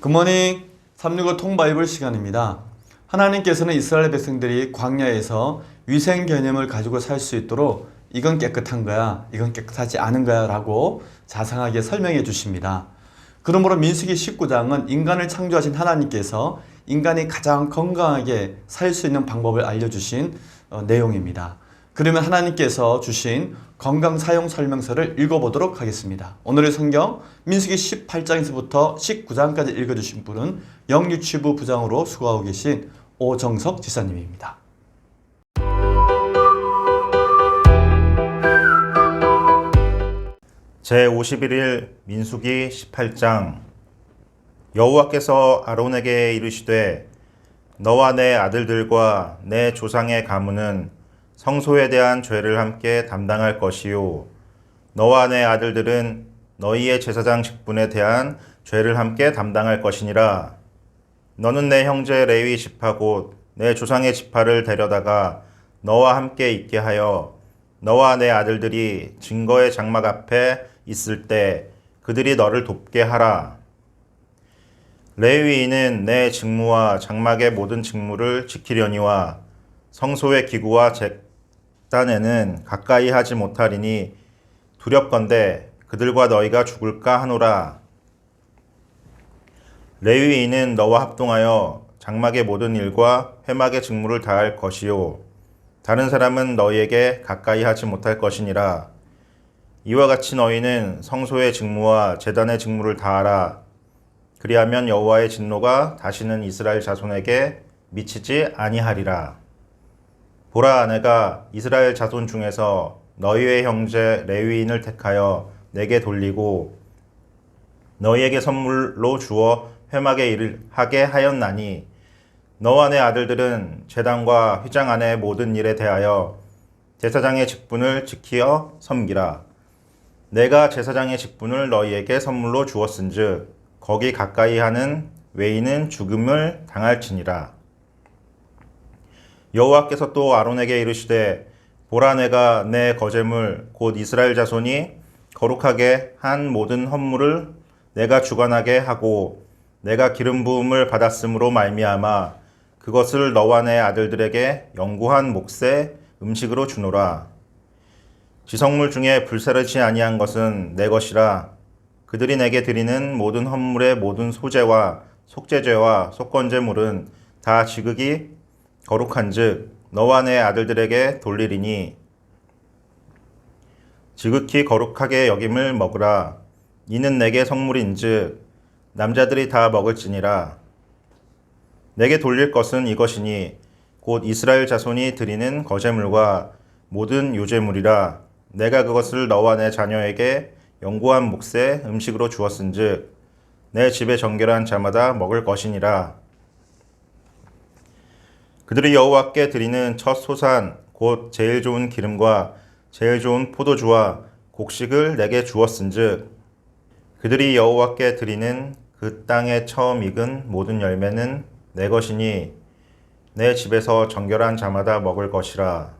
굿모닝 365 통바이블 시간입니다. 하나님께서는 이스라엘 백성들이 광야에서 위생 개념을 가지고 살 수 있도록 이건 깨끗한 거야, 이건 깨끗하지 않은 거야 라고 자상하게 설명해 주십니다. 그러므로 민수기 19장은 인간을 창조하신 하나님께서 인간이 가장 건강하게 살 수 있는 방법을 알려주신 내용입니다. 그러면 하나님께서 주신 건강 사용 설명서를 읽어보도록 하겠습니다. 오늘의 성경 민수기 18장에서부터 19장까지 읽어주신 분은 영유치부 부장으로 수고하고 계신 오정석 지사님입니다. 제51일 민수기 18장. 여호와께서 아론에게 이르시되 너와 내 아들들과 내 조상의 가문은 성소에 대한 죄를 함께 담당할 것이요 너와 내 아들들은 너희의 제사장 직분에 대한 죄를 함께 담당할 것이니라. 너는 내 형제 레위 지파 곧 내 조상의 지파를 데려다가 너와 함께 있게 하여 너와 내 아들들이 증거의 장막 앞에 있을 때 그들이 너를 돕게 하라. 레위인은 내 직무와 장막의 모든 직무를 지키려니와 성소의 기구와 제단에는 가까이 하지 못하리니 두렵건대 그들과 너희가 죽을까 하노라. 레위인은 너와 합동하여 장막의 모든 일과 회막의 직무를 다할 것이요 다른 사람은 너희에게 가까이 하지 못할 것이니라. 이와 같이 너희는 성소의 직무와 제단의 직무를 다하라. 그리하면 여호와의 진노가 다시는 이스라엘 자손에게 미치지 아니하리라. 보라, 내가 이스라엘 자손 중에서 너희의 형제 레위인을 택하여 내게 돌리고 너희에게 선물로 주어 회막의 일을 하게 하였나니 너와 내 아들들은 제단과 휘장 안의 모든 일에 대하여 제사장의 직분을 지키어 섬기라. 내가 제사장의 직분을 너희에게 선물로 주었은즉 거기 가까이 하는 외인은 죽음을 당할지니라. 여호와께서 또 아론에게 이르시되 보라, 내가 내 거제물 곧 이스라엘 자손이 거룩하게 한 모든 헌물을 내가 주관하게 하고 내가 기름 부음을 받았으므로 말미암아 그것을 너와 내 아들들에게 영구한 몫의 음식으로 주노라. 지성물 중에 불사르지 아니한 것은 내 것이라. 그들이 내게 드리는 모든 헌물의 모든 소제와 속죄제와 속건제물은 다 지극히 거룩한즉 너와 내 아들들에게 돌리리니 지극히 거룩하게 여김을 먹으라. 이는 내게 성물인즉 남자들이 다 먹을지니라. 내게 돌릴 것은 이것이니 곧 이스라엘 자손이 드리는 거제물과 모든 요제물이라. 내가 그것을 너와 내 자녀에게 영구한 몫의 음식으로 주었은즉 내 집에 정결한 자마다 먹을 것이니라. 그들이 여호와께 드리는 첫 소산 곧 제일 좋은 기름과 제일 좋은 포도주와 곡식을 내게 주었은즉 그들이 여호와께 드리는 그 땅에 처음 익은 모든 열매는 내 것이니 내 집에서 정결한 자마다 먹을 것이라.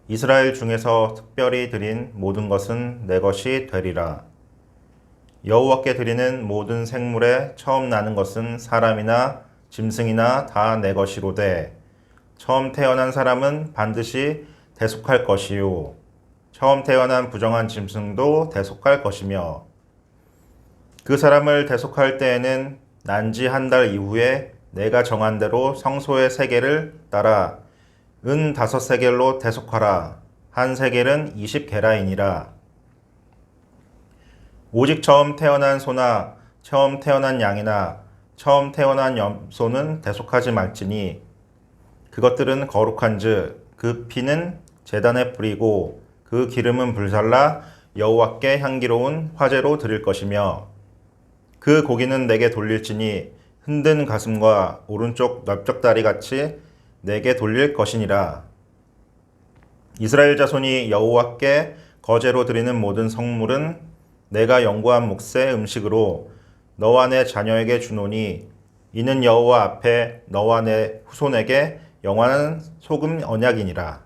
이스라엘 중에서 특별히 드린 모든 것은 내 것이 되리라. 여호와께 드리는 모든 생물에 처음 나는 것은 사람이나 짐승이나 다 내 것이로되 처음 태어난 사람은 반드시 대속할 것이요 처음 태어난 부정한 짐승도 대속할 것이며 그 사람을 대속할 때에는 난지 한 달 이후에 내가 정한 대로 성소의 세겔을 따라 은 5세겔로 대속하라. 한 세겔은 20게라이니라. 오직 처음 태어난 소나 처음 태어난 양이나 처음 태어난 염소는 대속하지 말지니 그것들은 거룩한즉 그 피는 제단에 뿌리고 그 기름은 불살라 여호와께 향기로운 화제로 드릴 것이며 그 고기는 내게 돌릴지니 흔든 가슴과 오른쪽 넓적다리 같이 내게 돌릴 것이니라. 이스라엘 자손이 여호와께 거제로 드리는 모든 성물은 내가 영구한 몫의 음식으로 너와 내 자녀에게 주노니 이는 여호와 앞에 너와 내 후손에게 영원한 소금 언약이니라.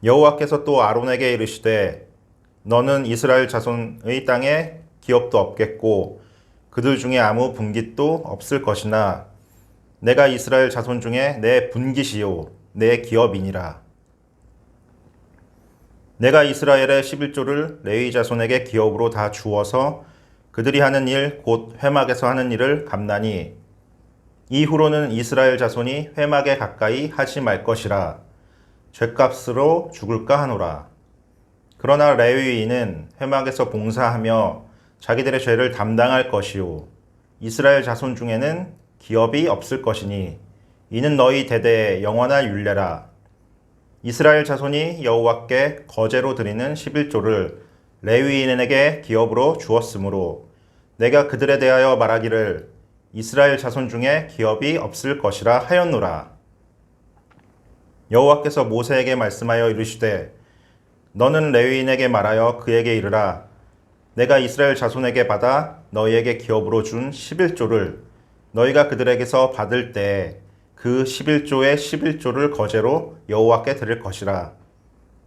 여호와께서 또 아론에게 이르시되 너는 이스라엘 자손의 땅에 기업도 없겠고 그들 중에 아무 분깃도 없을 것이나 내가 이스라엘 자손 중에 내 분깃이요 내 기업이니라. 내가 이스라엘의 11조를 레위 자손에게 기업으로 다 주어서 그들이 하는 일 곧 회막에서 하는 일을 감나니 이후로는 이스라엘 자손이 회막에 가까이 하지 말 것이라. 죗값으로 죽을까 하노라. 그러나 레위인은 회막에서 봉사하며 자기들의 죄를 담당할 것이요 이스라엘 자손 중에는 기업이 없을 것이니 이는 너희 대대의 영원한 율례라. 이스라엘 자손이 여호와께 거제로 드리는 11조를 레위인에게 기업으로 주었으므로 내가 그들에 대하여 말하기를 이스라엘 자손 중에 기업이 없을 것이라 하였노라. 여호와께서 모세에게 말씀하여 이르시되 너는 레위인에게 말하여 그에게 이르라. 내가 이스라엘 자손에게 받아 너희에게 기업으로 준 11조를 너희가 그들에게서 받을 때에 그 11조의 11조를 거제로 여호와께 드릴 것이라.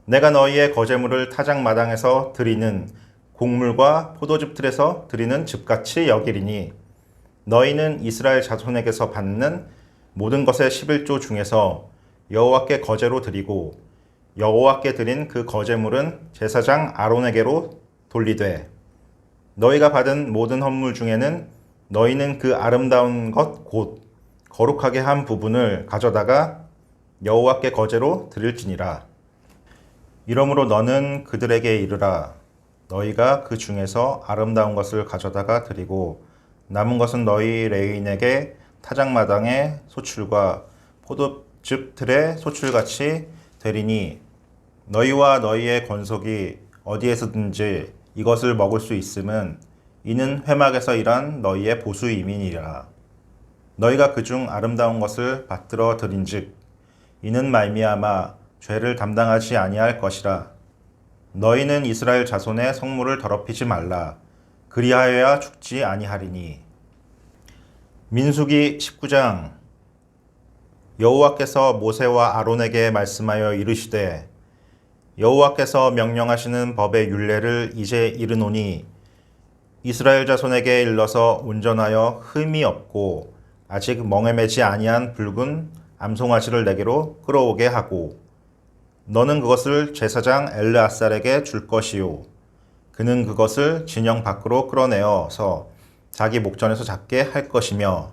내가 너희의 거제물을 타작마당에서 드리는 곡물과 포도즙 틀에서 드리는 즙같이 여기리니 너희는 이스라엘 자손에게서 받는 모든 것의 11조 중에서 여호와께 거제로 드리고 여호와께 드린 그 거제물은 제사장 아론에게로 돌리되 너희가 받은 모든 헌물 중에는 너희는 그 아름다운 것 곧 거룩하게 한 부분을 가져다가 여호와께 거제로 드릴지니라. 이러므로 너는 그들에게 이르라. 너희가 그 중에서 아름다운 것을 가져다가 드리고 남은 것은 너희 레위인에게 타작마당의 소출과 포도즙 틀의 소출같이 되리니 너희와 너희의 권속이 어디에서든지 이것을 먹을 수 있음은 이는 회막에서 일한 너희의 보수임이니라. 너희가 그중 아름다운 것을 받들어 드린즉 이는 말미암아 죄를 담당하지 아니할 것이라. 너희는 이스라엘 자손의 성물을 더럽히지 말라. 그리하여야 죽지 아니하리니. 민수기 19장. 여호와께서 모세와 아론에게 말씀하여 이르시되 여호와께서 명령하시는 법의 율례를 이제 이르노니 이스라엘 자손에게 일러서 온전하여 흠이 없고 아직 멍에 매지 아니한 붉은 암송아지를 내게로 끌어오게 하고 너는 그것을 제사장 엘르아살에게 줄 것이요 그는 그것을 진영 밖으로 끌어내어서 자기 목전에서 잡게 할 것이며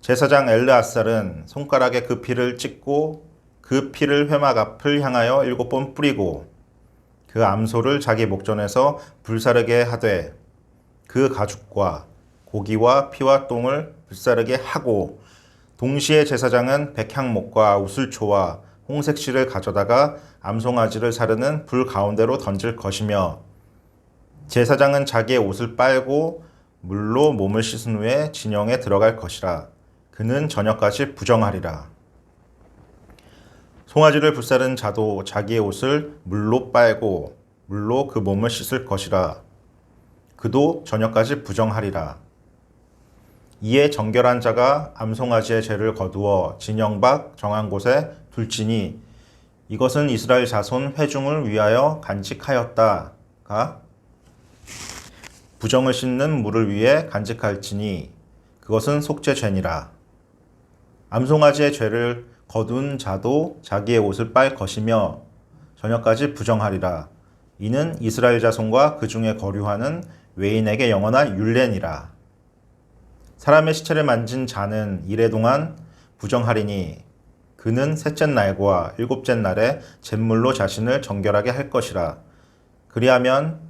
제사장 엘르아살은 손가락에 그 피를 찍고 그 피를 회막 앞을 향하여 7번 뿌리고 그 암소를 자기 목전에서 불사르게 하되 그 가죽과 고기와 피와 똥을 불사르게 하고 동시에 제사장은 백향목과 우슬초와 홍색실을 가져다가 암송아지를 사르는 불 가운데로 던질 것이며 제사장은 자기의 옷을 빨고 물로 몸을 씻은 후에 진영에 들어갈 것이라. 그는 저녁까지 부정하리라. 송아지를 불사른 자도 자기의 옷을 물로 빨고 물로 그 몸을 씻을 것이라. 그도 저녁까지 부정하리라. 이에 정결한 자가 암송아지의 죄를 거두어 진영 밖 정한 곳에 둘지니 이것은 이스라엘 자손 회중을 위하여 간직하였다가 부정을 씻는 물을 위해 간직할지니 그것은 속죄죄니라. 암송아지의 죄를 거둔 자도 자기의 옷을 빨 것이며 저녁까지 부정하리라. 이는 이스라엘 자손과 그 중에 거류하는 외인에게 영원한 율례니라. 사람의 시체를 만진 자는 이래 동안 부정하리니 그는 셋째 날과 일곱째 날에 잿물로 자신을 정결하게 할 것이라. 그리하면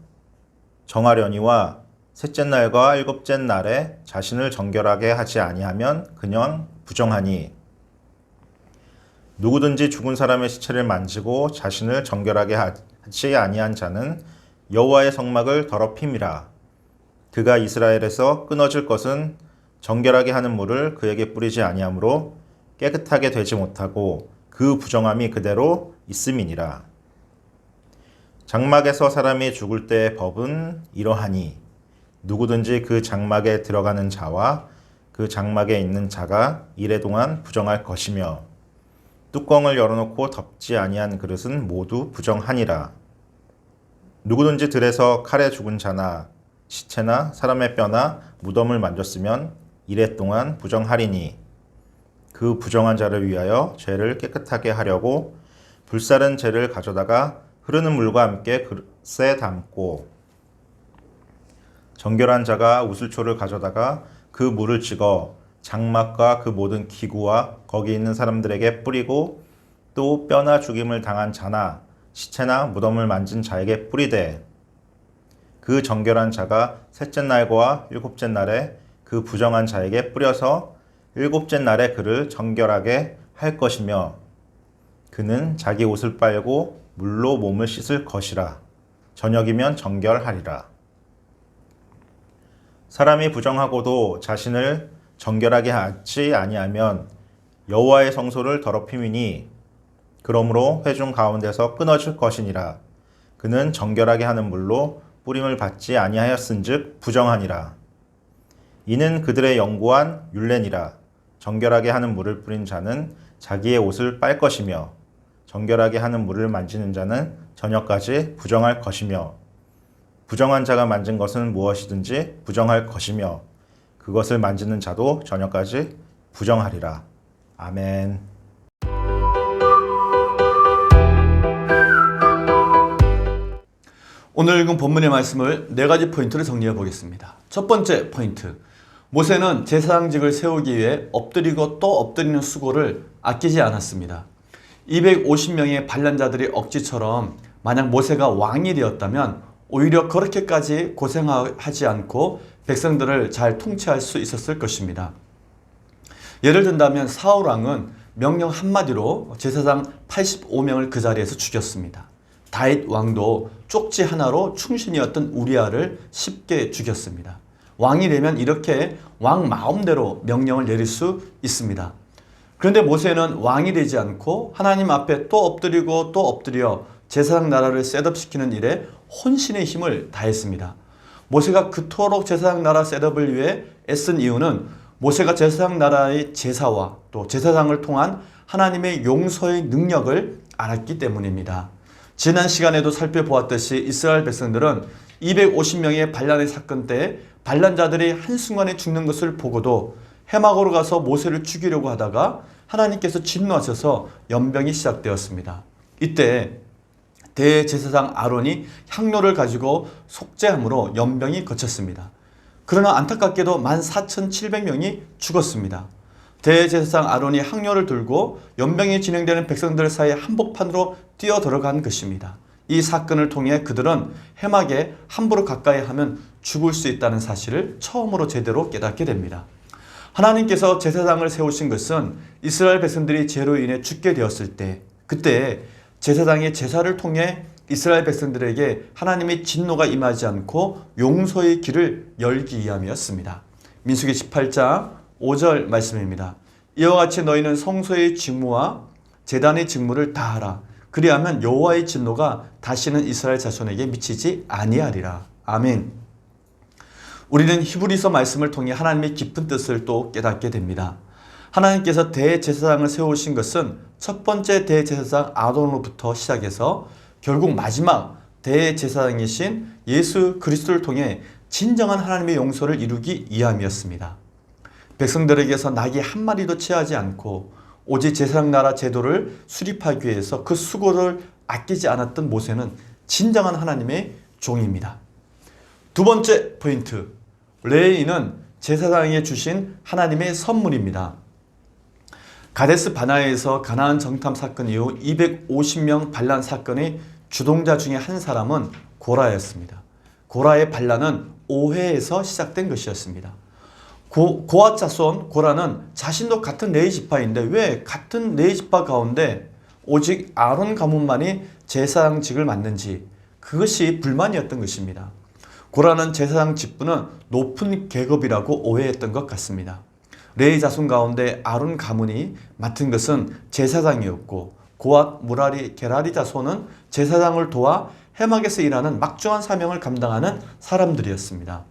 정하려니와 셋째 날과 일곱째 날에 자신을 정결하게 하지 아니하면 그냥 부정하니 누구든지 죽은 사람의 시체를 만지고 자신을 정결하게 하지 아니한 자는 여호와의 성막을 더럽힘이라. 그가 이스라엘에서 끊어질 것은 정결하게 하는 물을 그에게 뿌리지 아니하므로 깨끗하게 되지 못하고 그 부정함이 그대로 있음이니라. 장막에서 사람이 죽을 때의 법은 이러하니 누구든지 그 장막에 들어가는 자와 그 장막에 있는 자가 이래 동안 부정할 것이며 뚜껑을 열어놓고 덮지 아니한 그릇은 모두 부정하니라. 누구든지 들에서 칼에 죽은 자나 시체나 사람의 뼈나 무덤을 만졌으면 이래 동안 부정하리니 그 부정한 자를 위하여 죄를 깨끗하게 하려고 불사른 재를 가져다가 흐르는 물과 함께 그릇에 담고 정결한 자가 우슬초를 가져다가 그 물을 찍어 장막과 그 모든 기구와 거기 있는 사람들에게 뿌리고 또 뼈나 죽임을 당한 자나 시체나 무덤을 만진 자에게 뿌리되 그 정결한 자가 셋째 날과 일곱째 날에 그 부정한 자에게 뿌려서 일곱째 날에 그를 정결하게 할 것이며 그는 자기 옷을 빨고 물로 몸을 씻을 것이라. 저녁이면 정결하리라. 사람이 부정하고도 자신을 정결하게 하지 아니하면 여호와의 성소를 더럽힘이니 그러므로 회중 가운데서 끊어질 것이니라. 그는 정결하게 하는 물로 뿌림을 받지 아니하였은즉 부정하니라. 이는 그들의 영구한 율례니라. 정결하게 하는 물을 뿌린 자는 자기의 옷을 빨 것이며 정결하게 하는 물을 만지는 자는 저녁까지 부정할 것이며 부정한 자가 만진 것은 무엇이든지 부정할 것이며 그것을 만지는 자도 저녁까지 부정하리라. 아멘. 오늘 읽은 본문의 말씀을 4가지 포인트로 정리해 보겠습니다. 첫 번째 포인트. 모세는 제사장직을 세우기 위해 엎드리고 또 엎드리는 수고를 아끼지 않았습니다. 250명의 반란자들이 억지처럼 만약 모세가 왕이 되었다면 오히려 그렇게까지 고생하지 않고 백성들을 잘 통치할 수 있었을 것입니다. 예를 든다면 사울 왕은 명령 한마디로 제사장 85명을 그 자리에서 죽였습니다. 다윗 왕도 쪽지 하나로 충신이었던 우리아를 쉽게 죽였습니다. 왕이 되면 이렇게 왕 마음대로 명령을 내릴 수 있습니다. 그런데 모세는 왕이 되지 않고 하나님 앞에 또 엎드리고 또 엎드려 제사장 나라를 셋업시키는 일에 혼신의 힘을 다했습니다. 모세가 그토록 제사장 나라 셋업을 위해 애쓴 이유는 모세가 제사장 나라의 제사와 또 제사장을 통한 하나님의 용서의 능력을 알았기 때문입니다. 지난 시간에도 살펴보았듯이 이스라엘 백성들은 250명의 반란의 사건 때 반란자들이 한순간에 죽는 것을 보고도 해막으로 가서 모세를 죽이려고 하다가 하나님께서 진노하셔서 연병이 시작되었습니다. 이때 대제사장 아론이 향로를 가지고 속죄함으로 연병이 그쳤습니다. 그러나 안타깝게도 14,700명이 죽었습니다. 대제사장 아론이 향로를 들고 연병이 진행되는 백성들 사이에 한복판으로 뛰어 들어간 것입니다. 이 사건을 통해 그들은 해막에 함부로 가까이 하면 죽을 수 있다는 사실을 처음으로 제대로 깨닫게 됩니다. 하나님께서 제사장을 세우신 것은 이스라엘 백성들이 죄로 인해 죽게 되었을 때 그때 제사장의 제사를 통해 이스라엘 백성들에게 하나님의 진노가 임하지 않고 용서의 길을 열기 위함이었습니다. 민수기 18장 5절 말씀입니다. 이와 같이 너희는 성소의 직무와 제단의 직무를 다하라. 그리하면 여호와의 진노가 다시는 이스라엘 자손에게 미치지 아니하리라. 아멘. 우리는 히브리서 말씀을 통해 하나님의 깊은 뜻을 또 깨닫게 됩니다. 하나님께서 대제사장을 세우신 것은 첫 번째 대제사장 아론으로부터 시작해서 결국 마지막 대제사장이신 예수 그리스도를 통해 진정한 하나님의 용서를 이루기 위함이었습니다. 백성들에게서 낙이 한 마리도 취하지 않고 오직 제사장 나라 제도를 수립하기 위해서 그 수고를 아끼지 않았던 모세는 진정한 하나님의 종입니다. 두 번째 포인트. 레위인은 제사장에게 주신 하나님의 선물입니다. 가데스 바나에서 가나안 정탐 사건 이후 250명 반란 사건의 주동자 중에 한 사람은 고라였습니다. 고라의 반란은 오해에서 시작된 것이었습니다. 고아 자손 고라는 자신도 같은 레위 지파인데 왜 같은 레위 지파 가운데 오직 아론 가문만이 제사장직을 맡는지 그것이 불만이었던 것입니다. 고라는 제사장 직분은 높은 계급이라고 오해했던 것 같습니다. 레위 자손 가운데 아론 가문이 맡은 것은 제사장이었고 고앗, 무라리, 게라리 자손은 제사장을 도와 해막에서 일하는 막중한 사명을 감당하는 사람들이었습니다.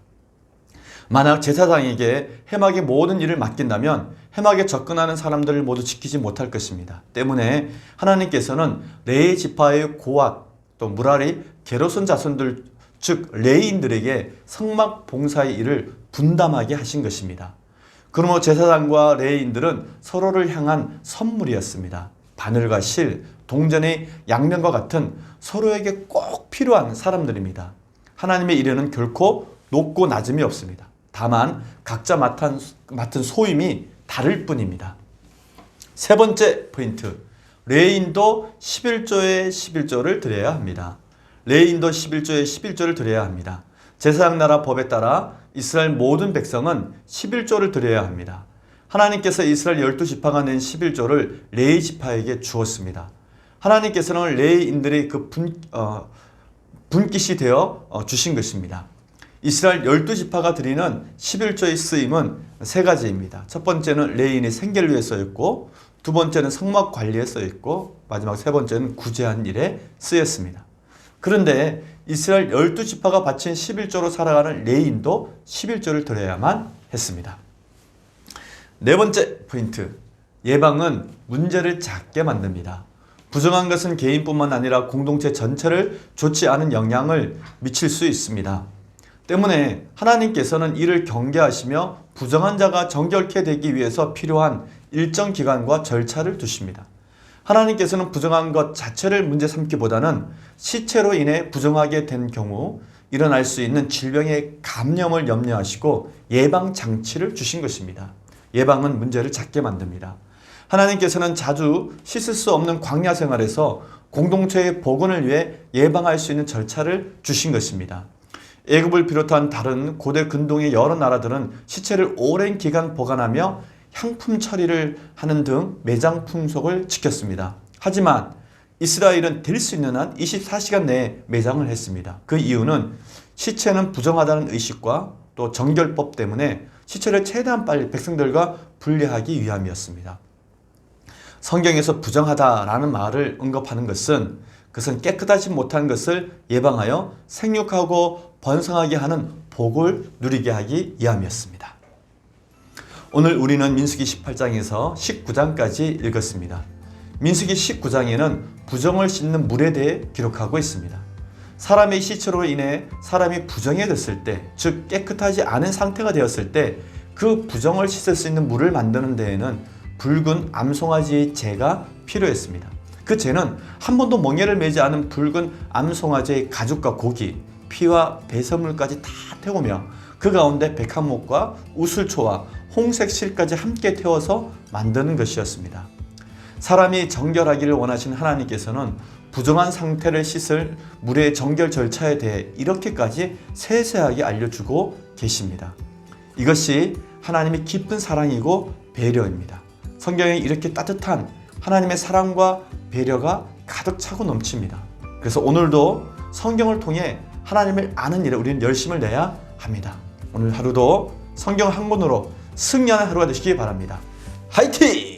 만약 제사장에게 해막의 모든 일을 맡긴다면 해막에 접근하는 사람들을 모두 지키지 못할 것입니다. 때문에 하나님께서는 레위 지파의 고앗, 또 무라리, 게르손 자손들 즉 레위인들에게 성막 봉사의 일을 분담하게 하신 것입니다. 그러므로 제사장과 레위인들은 서로를 향한 선물이었습니다. 바늘과 실, 동전의 양면과 같은 서로에게 꼭 필요한 사람들입니다. 하나님의 일에는 결코 높고 낮음이 없습니다. 다만 각자 맡은 소임이 다를 뿐입니다. 세 번째 포인트, 레위인도 11조의 11조를 드려야 합니다. 레위인도 11조의 11조를 드려야 합니다. 제사장 나라 법에 따라 이스라엘 모든 백성은 11조를 드려야 합니다. 하나님께서 이스라엘 12지파가 낸 11조를 레위 지파에게 주었습니다. 하나님께서는 레위인들의 그 분깃이 되어 주신 것입니다. 이스라엘 12지파가 드리는 11조의 쓰임은 세 가지입니다. 첫 번째는 레위인의 생계를 위해 쓰였고, 두 번째는 성막 관리에 쓰였고, 마지막 세 번째는 구제한 일에 쓰였습니다. 그런데 이스라엘 12지파가 바친 11조로 살아가는 레위인도 11조를 드려야만 했습니다. 네 번째 포인트, 예방은 문제를 작게 만듭니다. 부정한 것은 개인뿐만 아니라 공동체 전체를 좋지 않은 영향을 미칠 수 있습니다. 때문에 하나님께서는 이를 경계하시며 부정한 자가 정결케 되기 위해서 필요한 일정 기간과 절차를 두십니다. 하나님께서는 부정한 것 자체를 문제 삼기보다는 시체로 인해 부정하게 된 경우 일어날 수 있는 질병의 감염을 염려하시고 예방 장치를 주신 것입니다. 예방은 문제를 작게 만듭니다. 하나님께서는 자주 씻을 수 없는 광야 생활에서 공동체의 복원을 위해 예방할 수 있는 절차를 주신 것입니다. 애굽을 비롯한 다른 고대 근동의 여러 나라들은 시체를 오랜 기간 보관하며 향품 처리를 하는 등 매장 풍속을 지켰습니다. 하지만 이스라엘은 될 수 있는 한 24시간 내에 매장을 했습니다. 그 이유는 시체는 부정하다는 의식과 또 정결법 때문에 시체를 최대한 빨리 백성들과 분리하기 위함이었습니다. 성경에서 부정하다라는 말을 언급하는 것은 그것은 깨끗하지 못한 것을 예방하여 생육하고 번성하게 하는 복을 누리게 하기 위함이었습니다. 오늘 우리는 민수기 18장에서 19장까지 읽었습니다. 민수기 19장에는 부정을 씻는 물에 대해 기록하고 있습니다. 사람의 시체로 인해 사람이 부정해졌을 때, 즉 깨끗하지 않은 상태가 되었을 때 그 부정을 씻을 수 있는 물을 만드는 데에는 붉은 암송아지의 재가 필요했습니다. 그 재는 한 번도 멍에를 매지 않은 붉은 암송아지의 가죽과 고기, 피와 배설물까지 다 태우며 그 가운데 백합목과 우슬초와 홍색 실까지 함께 태워서 만드는 것이었습니다. 사람이 정결하기를 원하신 하나님께서는 부정한 상태를 씻을 물의 정결 절차에 대해 이렇게까지 세세하게 알려주고 계십니다. 이것이 하나님의 깊은 사랑이고 배려입니다. 성경에 이렇게 따뜻한 하나님의 사랑과 배려가 가득 차고 넘칩니다. 그래서 오늘도 성경을 통해 하나님을 아는 일에 우리는 열심을 내야 합니다. 오늘 하루도 성경 한 권으로 승리하는 하루가 되시기 바랍니다. 화이팅!